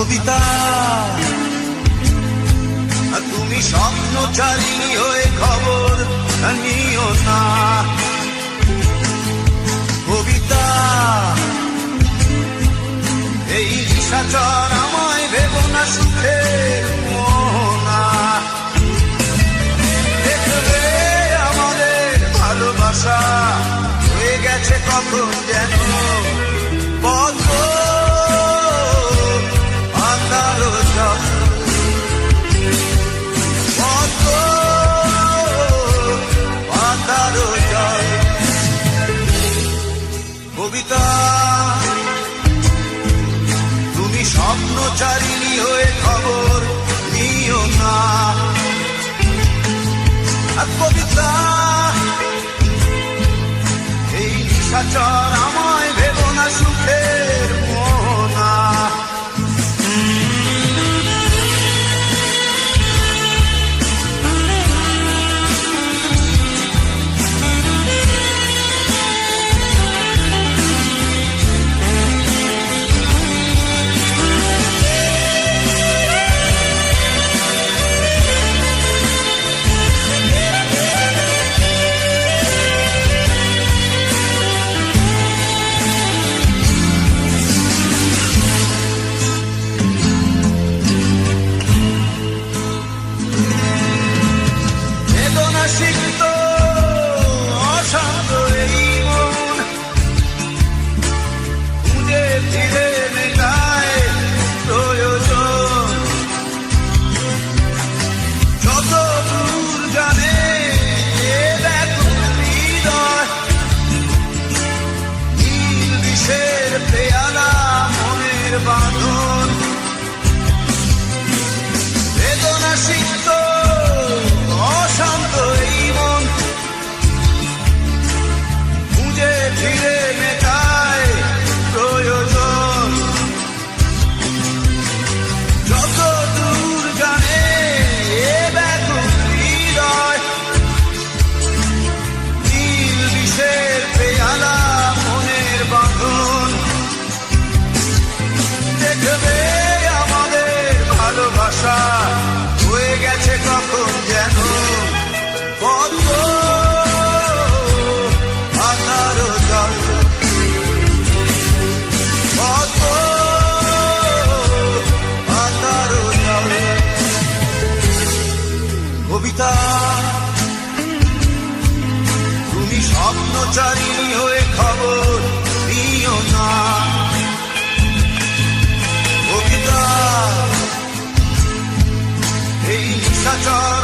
কবিতা তুমি স্বপ্নচারী হয়ে খবর নিও না। কবিতা এই নিশাচর আমায় ভেবো না সুখের মোহনা। দেখবে আমাদের ভালোবাসা হয়ে গেছে কখন যেন বদ্ধ আন্ধার জল, বদ্ধ আন্ধার জল। কবিতা তুমি স্বপ্নচারিণী হয়ে খবর নিও না। কবিতা এই নিশাচর আমায় ভেবো না সুখের মোহনা। সিক্ত অশান্ত এই মন খুঁজে ফিরে মেটায় প্রয়োজন। যত দূর জানে ব্যাকুল হৃদয়, নীল বিষের পেয়ালা মনের বাঁধন। বেদনা সিক্ত অশান্ত এই মন খুঁজে ফিরে মেটায় প্রয়োজন। যত দূর জানে ব্যাকুল হৃদয়, নীল বিষের পেয়ালা মনের বাঁধন। দেখবে আমাদের ভালোবাসা হয়ে গেছে কখন যেন বদ্ধ আন্ধার জল, বদ্ধ আন্ধার জল। কবিতা তুমি স্বপ্নচারিণী হয়ে খবর নিও না। কবিতা এই নিশাচর